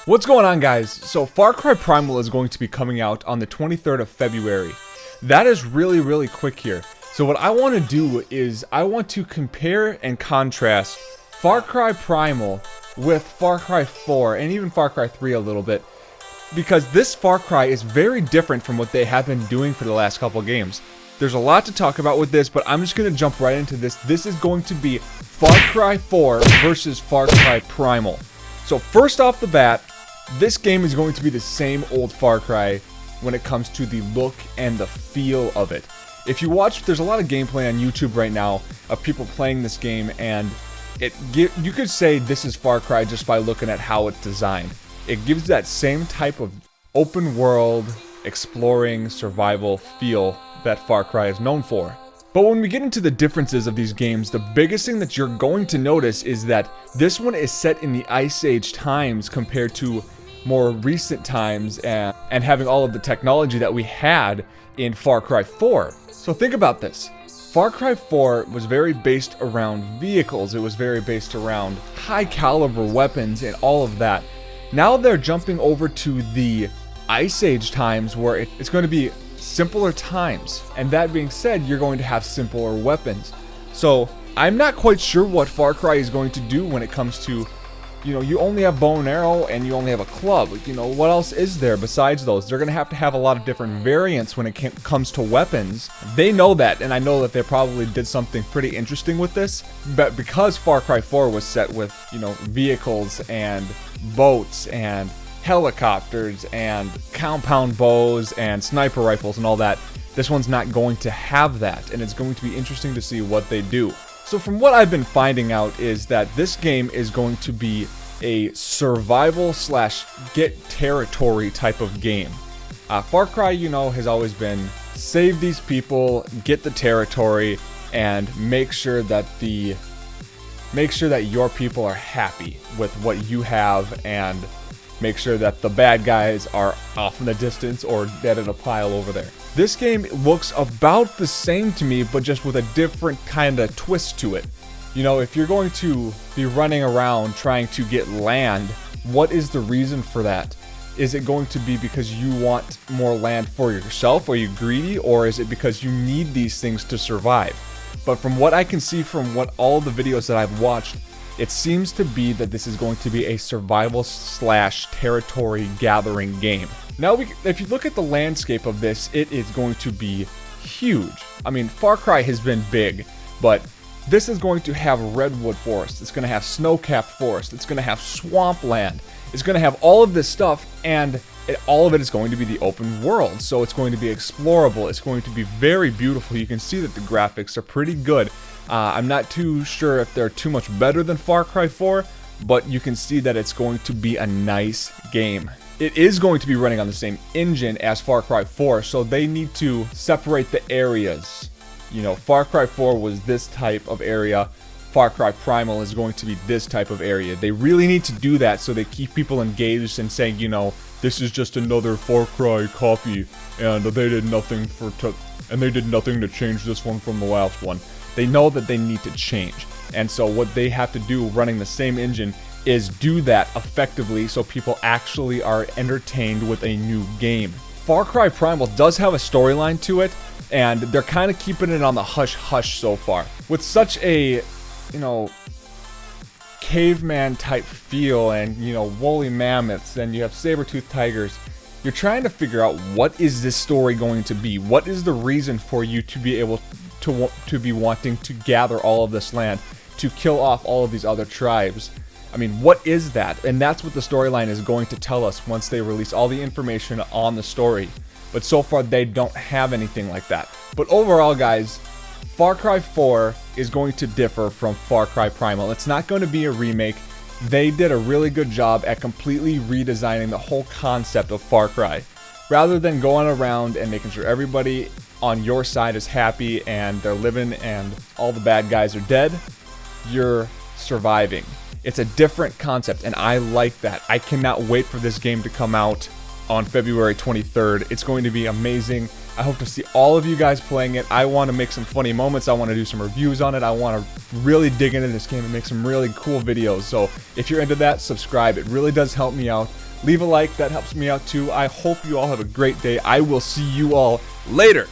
What's going on, guys? So Far Cry Primal is going to be coming out on the 23rd of February. That is really quick here. So what I want to do is I want to compare and contrast Far Cry Primal with Far Cry 4 and even Far Cry 3 a little bit, because this Far Cry is very different from what they have been doing for the last couple games. There's a lot to talk about with this, but I'm just going to jump right into this. This is going to be Far Cry 4 versus Far Cry Primal. So first off the bat, this game is going to be the same old Far Cry when it comes to the look and the feel of it. If you watch, there's a lot of gameplay on YouTube right now of people playing this game, and you could say this is Far Cry just by looking at how it's designed. It gives that same type of open world, exploring, survival feel that Far Cry is known for. But when we get into the differences of these games, the biggest thing that you're going to notice is that this one is set in the Ice Age times compared to more recent times and having all of the technology that we had in Far Cry 4. So think about this. Far Cry 4 was very based around vehicles. It was very based around high caliber weapons and all of that. Now they're jumping over to the Ice Age times where it's going to be simpler times, and that being said, you're going to have simpler weapons. So I'm not quite sure what Far Cry is going to do when it comes to, you only have bow and arrow and you only have a club. What else is there besides those? They're going to have a lot of different variants when it comes to weapons. They know that, and I know that they probably did something pretty interesting with this, but because Far Cry 4 was set with, vehicles and boats and helicopters and compound bows and sniper rifles and all that, this one's not going to have that, and it's going to be interesting to see what they do. So from what I've been finding out is that this game is going to be a survival / get territory type of game. Far Cry, has always been save these people, get the territory, and make sure that your people are happy with what you have, and make sure that the bad guys are off in the distance or dead in a pile over there. This game looks about the same to me, but just with a different kind of twist to it. If you're going to be running around trying to get land, what is the reason for that? Is it going to be because you want more land for yourself? Are you greedy? Or is it because you need these things to survive? But from what I can see from all the videos that I've watched, it seems to be that this is going to be a survival / territory gathering game. Now, if you look at the landscape of this, it is going to be huge. I mean, Far Cry has been big, but this is going to have redwood forest. It's going to have snow-capped forest. It's going to have swampland. It's going to have all of this stuff, and all of it is going to be the open world. So it's going to be explorable. It's going to be very beautiful. You can see that the graphics are pretty good. I'm not too sure if they're too much better than Far Cry 4, but you can see that it's going to be a nice game. It is going to be running on the same engine as Far Cry 4, so they need to separate the areas. Far Cry 4 was this type of area. Far Cry Primal is going to be this type of area. They really need to do that so they keep people engaged and saying, this is just another Far Cry copy, and they did nothing to change this one from the last one. They know that they need to change, and so what they have to do running the same engine is do that effectively so people actually are entertained with a new game. Far Cry Primal does have a storyline to it, and they're kind of keeping it on the hush-hush so far. With such a, caveman type feel and, woolly mammoths, and you have saber-toothed tigers, you're trying to figure out what is this story going to be? What is the reason for you to be able to be wanting to gather all of this land, to kill off all of these other tribes? I mean, what is that? And that's what the storyline is going to tell us once they release all the information on the story. But so far, they don't have anything like that. But overall, guys, Far Cry 4 is going to differ from Far Cry Primal. It's not going to be a remake. They did a really good job at completely redesigning the whole concept of Far Cry. Rather than going around and making sure everybody on your side is happy and they're living and all the bad guys are dead, you're surviving. It's a different concept, and I like that. I cannot wait for this game to come out on February 23rd. It's going to be amazing. I hope to see all of you guys playing it. I want to make some funny moments. I want to do some reviews on it. I want to really dig into this game and make some really cool videos. So if you're into that, subscribe. It really does help me out. Leave a like, that helps me out too. I hope you all have a great day. I will see you all later.